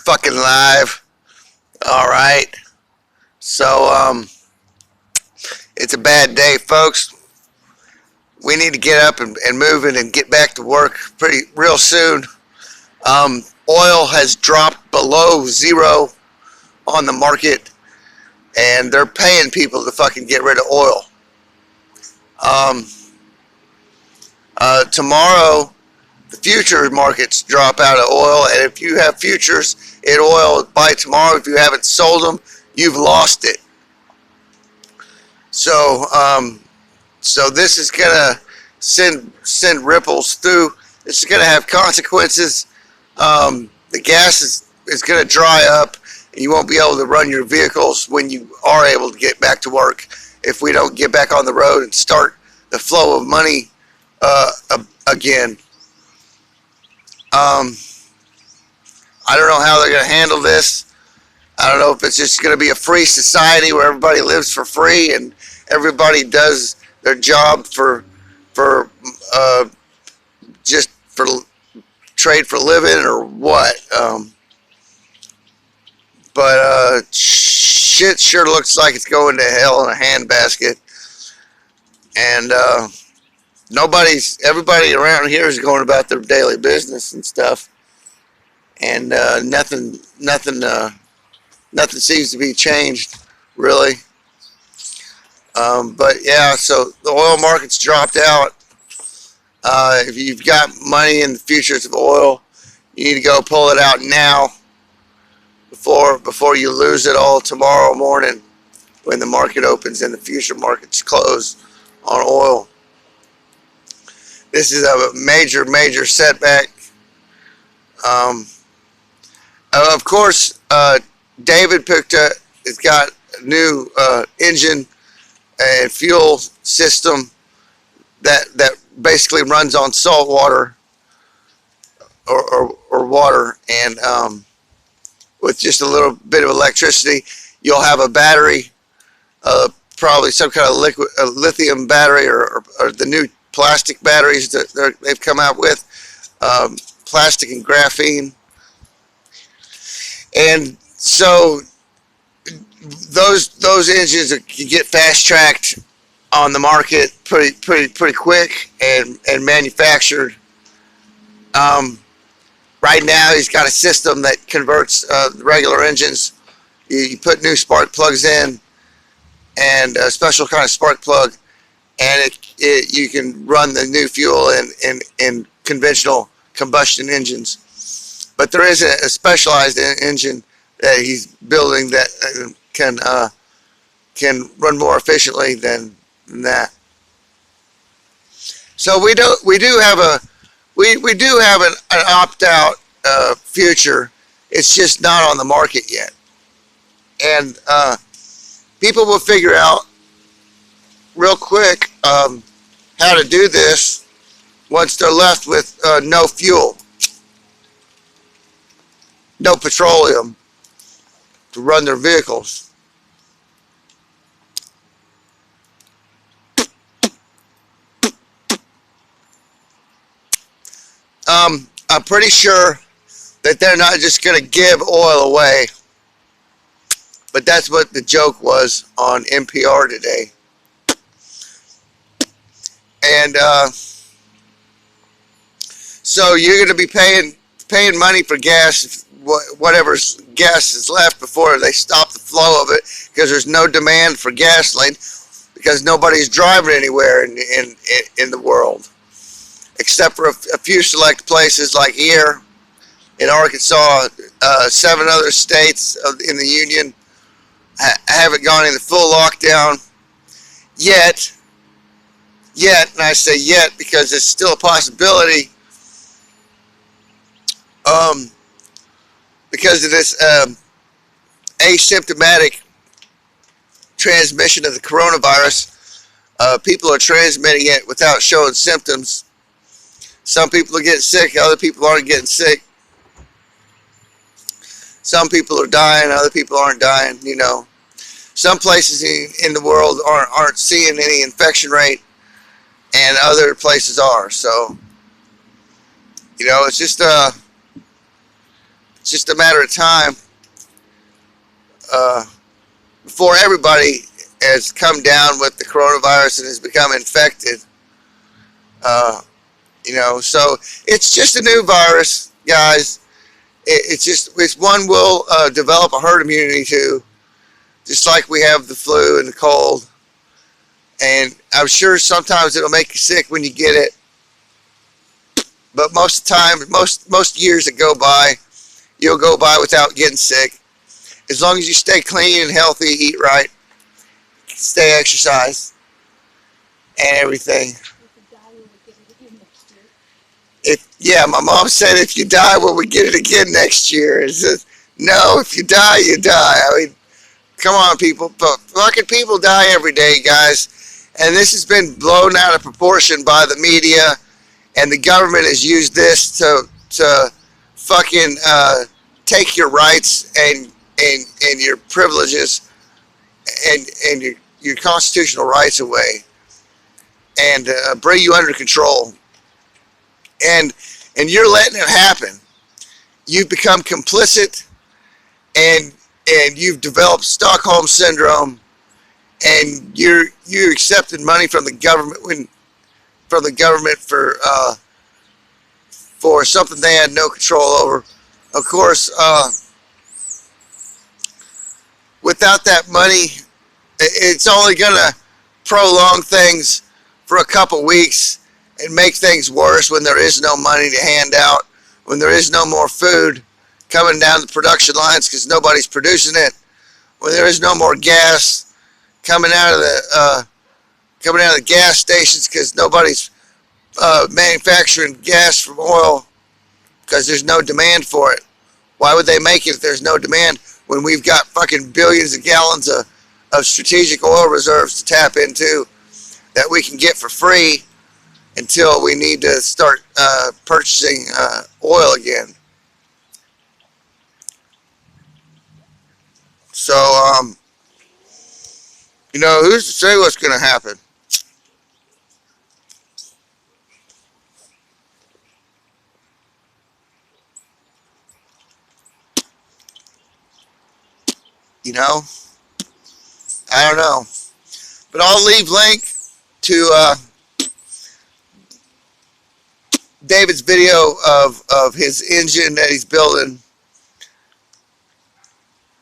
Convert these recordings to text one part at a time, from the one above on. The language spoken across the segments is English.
fucking live. All right. So, it's a bad day, folks. We need to get up and moving and get back to work real soon. Oil has dropped below zero on the market, and they're paying people to fucking get rid of oil. Tomorrow, the future markets drop out of oil, and if you have futures in oil by tomorrow, if you haven't sold them, you've lost it. So, so this is gonna send ripples through. This is gonna have consequences. The gas is gonna dry up, and you won't be able to run your vehicles when you are able to get back to work. If we don't get back on the road and start the flow of money again. I don't know how they're going to handle this. I don't know if it's just going to be a free society where everybody lives for free and everybody does their job for just for trade for living or what. But shit sure looks like it's going to hell in a handbasket. And everybody around here is going about their daily business and stuff, and nothing seems to be changed really. But yeah, so the oil market's dropped out. If you've got money in the futures of oil, you need to go pull it out now before you lose it all tomorrow morning when the market opens and the future markets close on oil. This is a major setback. Of course, David Pukta has got a new engine and fuel system that basically runs on salt water or water, and with just a little bit of electricity, you'll have a battery, probably some kind of lithium battery or the new plastic batteries that they've come out with, plastic and graphene. And so those engines can get fast tracked on the market pretty quick and manufactured. Right now he's got a system that converts regular engines. You put new spark plugs in and a special kind of spark plug, and you can run the new fuel in conventional combustion engines. But there is a specialized engine that he's building that can run more efficiently than that. So we do have an opt-out future. It's just not on the market yet, and people will figure out real quick how to do this once they're left with no fuel, no petroleum to run their vehicles. I'm pretty sure that they're not just going to give oil away, but that's what the joke was on NPR today. And so you're going to be paying money for gas, whatever gas is left, before they stop the flow of it, because there's no demand for gasoline, because nobody's driving anywhere in the world, except for a few select places like here in Arkansas. 7 other states in the union haven't gone into full lockdown yet, and I say yet because it's still a possibility, because of this asymptomatic transmission of the coronavirus. People are transmitting it without showing symptoms. Some people are getting sick, other people aren't getting sick. Some people are dying, other people aren't dying, you know. Some places in the world aren't seeing any infection rate, and other places are. So, you know, it's It's just a matter of time before everybody has come down with the coronavirus and has become infected. Uh, so it's just a new virus, guys. It's one we'll develop a herd immunity to, just like we have the flu and the cold. And I'm sure sometimes it'll make you sick when you get it, but most of the time, most years that go by, you'll go by without getting sick, as long as you stay clean and healthy, eat right, stay exercise, and everything. My mom said if you die, will we get it again next year? It's just, no, if you die, you die. I mean, come on, people. But fucking people die every day, guys. And this has been blown out of proportion by the media, and the government has used this to fucking take your rights and your privileges and your constitutional rights away, and bring you under control. And you're letting it happen. You've become complicit, and you've developed Stockholm syndrome, and you're accepting money from the government for something they had no control over. Of course, without that money, it's only gonna prolong things for a couple weeks and make things worse when there is no money to hand out, when there is no more food coming down the production lines because nobody's producing it, when there is no more gas coming out of the gas stations because nobody's manufacturing gas from oil because there's no demand for it. Why would they make it if there's no demand when we've got fucking billions of gallons of strategic oil reserves to tap into that we can get for free until we need to start purchasing oil again? So, who's to say what's going to happen? I don't know. But I'll leave link to David's video of his engine that he's building.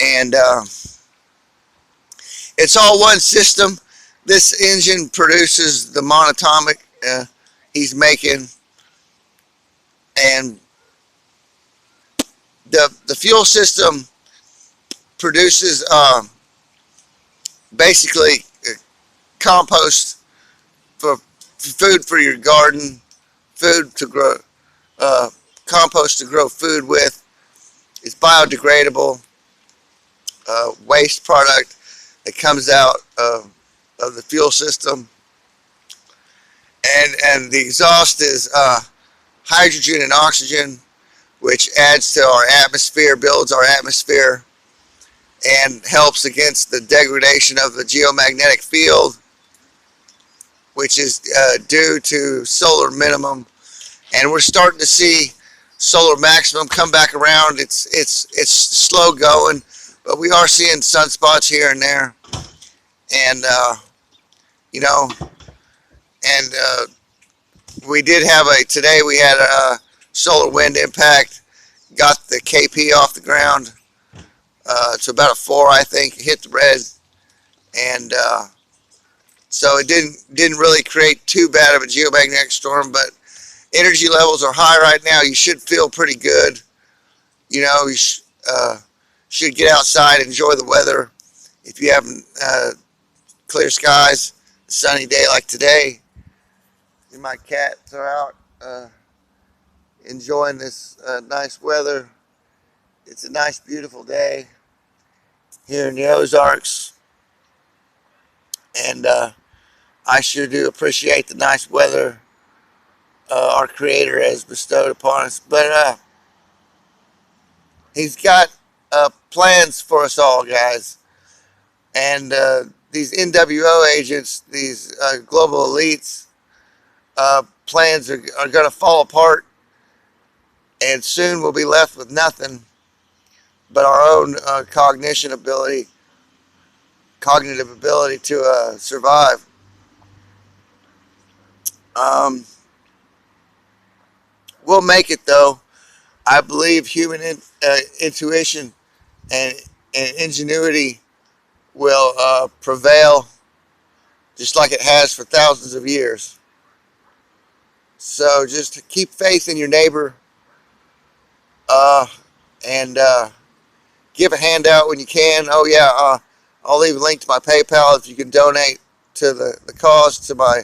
And it's all one system. This engine produces the monatomic he's making. And the fuel system produces basically compost for food for your garden, food to grow, compost to grow food with. It's biodegradable waste product that comes out of the fuel system, and the exhaust is hydrogen and oxygen, which adds to our atmosphere, builds our atmosphere, and helps against the degradation of the geomagnetic field, which is due to solar minimum. And we're starting to see solar maximum come back around. It's slow going, but we are seeing sunspots here and there. And we did have today we had a solar wind impact, got the KP off the ground to about a 4, I think. It hit the red, and so it didn't really create too bad of a geomagnetic storm, but energy levels are high right now. You should feel pretty good. You should get outside, enjoy the weather. If you haven't, clear skies, a sunny day like today. And my cats are out enjoying this nice weather. It's a nice, beautiful day here in the Ozarks. And I sure do appreciate the nice weather our Creator has bestowed upon us. But He's got plans for us all, guys. And these NWO agents, these global elites, plans are going to fall apart, and soon we'll be left with nothing. but our own cognitive ability to survive. Um, we'll make it though. I believe human intuition and, and ingenuity will prevail just like it has for thousands of years. So just keep faith in your neighbor, uh, and give a handout when you can. Oh yeah, I'll leave a link to my PayPal if you can donate to the cause, to my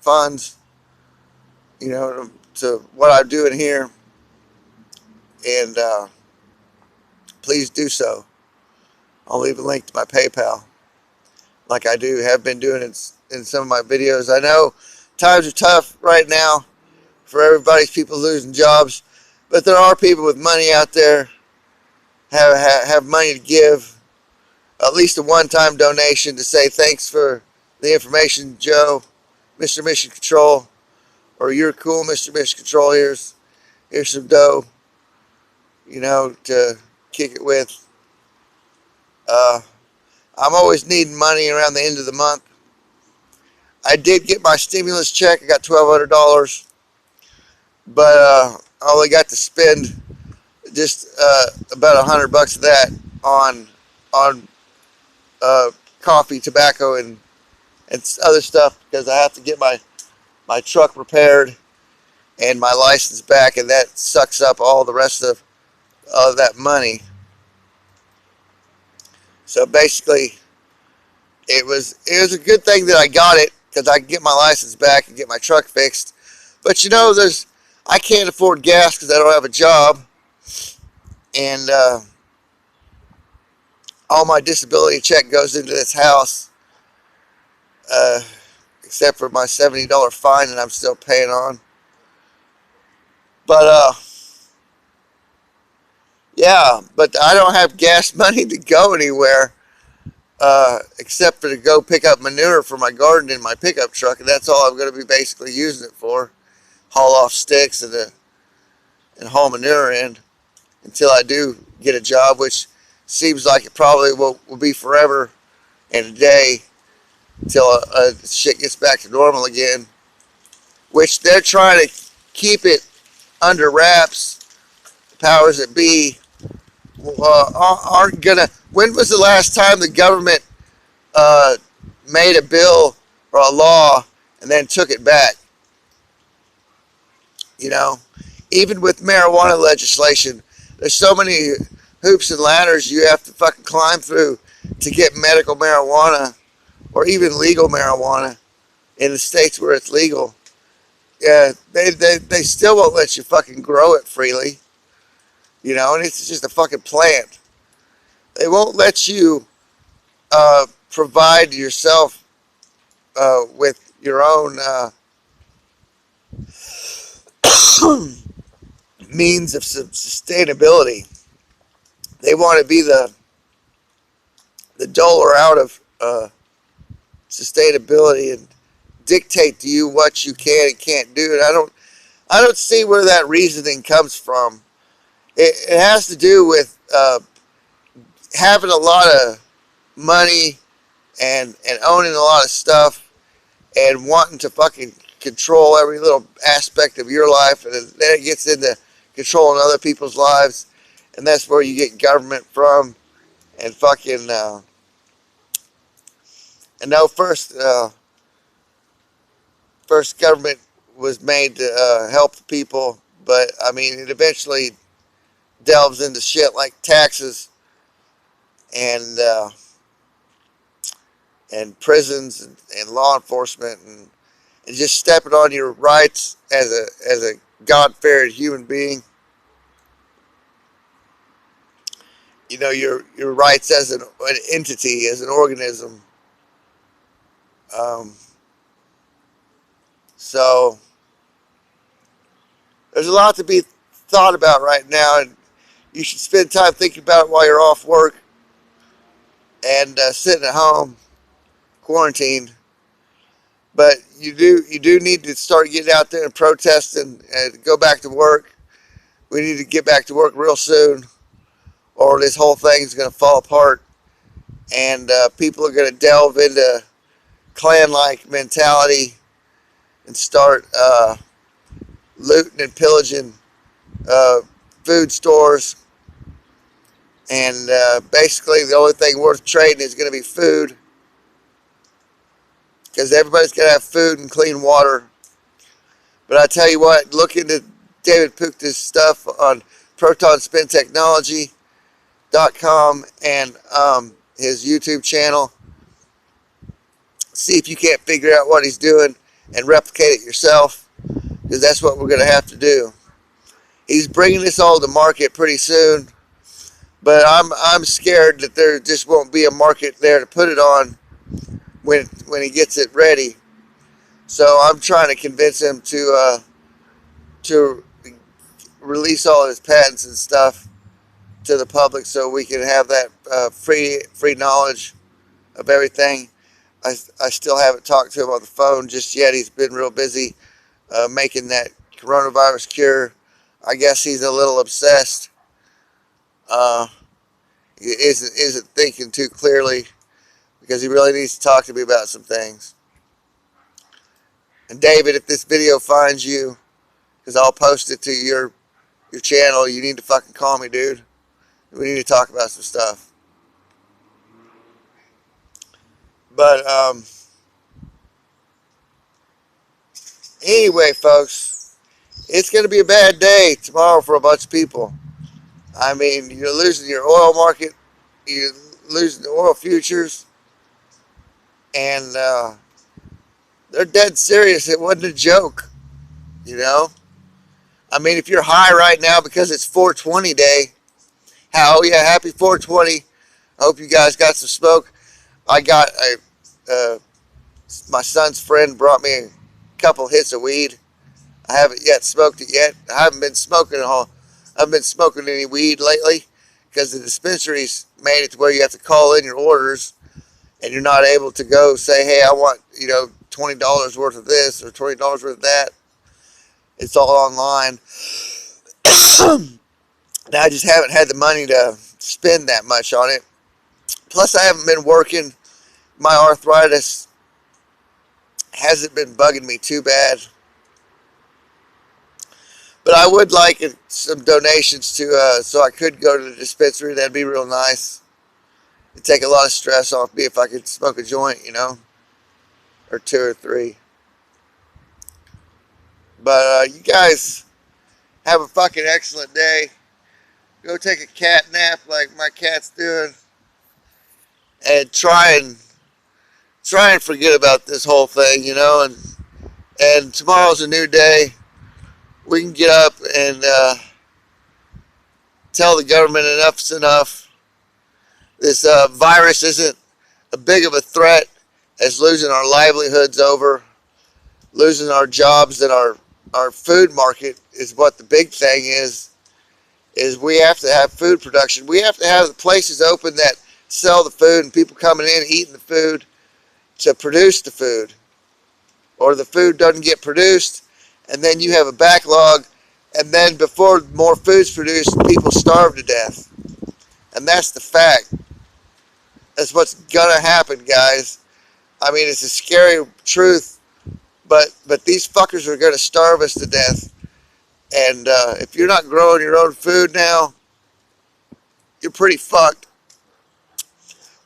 funds. You know, to what I'm doing here, and please do so. I'll leave a link to my PayPal, like I have been doing in some of my videos. I know times are tough right now for everybody. People losing jobs, but there are people with money out there have money to give. At least a one-time donation to say thanks for the information, Joe, Mr. Mission Control, or you're cool, Mr. Mission Control. Here's some dough, to kick it with. Uh, I'm always needing money around the end of the month. I did get my stimulus check. I got $1,200, but I only got to spend just about $100 of that on coffee, tobacco, and other stuff because I have to get my truck repaired and my license back, and that sucks up all the rest of that money. So basically, it was a good thing that I got it because I can get my license back and get my truck fixed. But I can't afford gas because I don't have a job, and all my disability check goes into this house, uh, except for my $70 fine that I'm still paying on. But yeah, but I don't have gas money to go anywhere. Except for to go pick up manure for my garden in my pickup truck, and that's all I'm going to be basically using it for. Haul off sticks and haul manure in until I do get a job, which seems like it probably will be forever and a day until shit gets back to normal again, which they're trying to keep it under wraps. The powers that be aren't gonna. When was the last time the government made a bill or a law and then took it back? Even with marijuana legislation, there's so many hoops and ladders you have to fucking climb through to get medical marijuana or even legal marijuana in the states where it's legal. Yeah, they still won't let you fucking grow it freely. And it's just a fucking plant. They won't let you provide yourself with your own means of sustainability. They want to be the doler out of sustainability and dictate to you what you can and can't do. And I don't see where that reasoning comes from. It has to do with having a lot of money and owning a lot of stuff and wanting to fucking control every little aspect of your life, and then it gets into controlling other people's lives, and that's where you get government from. And fucking and no, first government was made to help the people, but I mean it eventually delves into shit like taxes and prisons and law enforcement and just stepping on your rights as a God-fearing human being. Your rights as an entity, as an organism. So there's a lot to be thought about right now, and you should spend time thinking about it while you're off work and sitting at home, quarantined. But you do need to start getting out there and protesting and go back to work. We need to get back to work real soon, or this whole thing is going to fall apart, and people are going to delve into clan-like mentality and start looting and pillaging uh, food stores. And basically, the only thing worth trading is going to be food, because everybody's going to have food and clean water. But I tell you what, look into David Puchta's stuff on ProtonSpinTechnology.com and his YouTube channel. See if you can't figure out what he's doing and replicate it yourself, because that's what we're going to have to do. He's bringing this all to market pretty soon, but I'm scared that there just won't be a market there to put it on when he gets it ready. So I'm trying to convince him to release all of his patents and stuff to the public, so we can have that free knowledge of everything. I still haven't talked to him on the phone just yet. He's been real busy making that coronavirus cure. I guess he's a little obsessed. He isn't thinking too clearly, because he really needs to talk to me about some things. And David, if this video finds you, because I'll post it to your channel, you need to fucking call me, dude. We need to talk about some stuff. But anyway, folks, it's going to be a bad day tomorrow for a bunch of people. I mean, you're losing your oil market, you're losing the oil futures, and they're dead serious. It wasn't a joke, you know. I mean, if you're high right now because it's 420 day, oh yeah, happy 420. I hope you guys got some smoke. I got my son's friend brought me a couple hits of weed. I haven't yet smoked it yet. I haven't been smoking any weed lately, because the dispensaries made it to where you have to call in your orders, and you're not able to go say, hey, I want, $20 worth of this or $20 worth of that. It's all online. Now I just haven't had the money to spend that much on it. Plus, I haven't been working. My arthritis hasn't been bugging me too bad. But I would like some donations to so I could go to the dispensary. That'd be real nice. It'd take a lot of stress off me if I could smoke a joint, or two or three. But you guys have a fucking excellent day. Go take a cat nap like my cat's doing, and try and forget about this whole thing, and tomorrow's a new day. We can get up and tell the government enough's enough. This virus isn't a big of a threat as losing our livelihoods over, losing our jobs, and our food market is what the big thing is we have to have food production. We have to have the places open that sell the food and people coming in eating the food to produce the food. Or the food doesn't get produced, and then you have a backlog, and then before more food's produced, people starve to death. And that's the fact. That's what's gonna happen, guys. I mean, it's a scary truth, but these fuckers are gonna starve us to death. And if you're not growing your own food now, you're pretty fucked.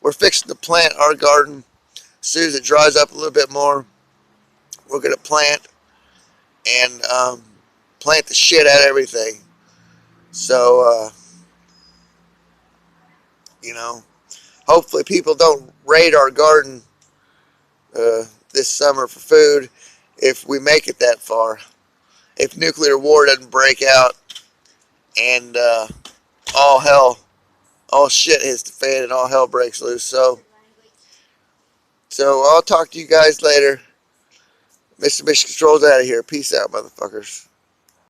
We're fixing to plant our garden. As soon as it dries up a little bit more, we're gonna plant and plant the shit out of everything. So, hopefully people don't raid our garden this summer for food if we make it that far. If nuclear war doesn't break out and all shit hits the fan and all hell breaks loose. So I'll talk to you guys later. Mr. Mission Control's out of here. Peace out, motherfuckers.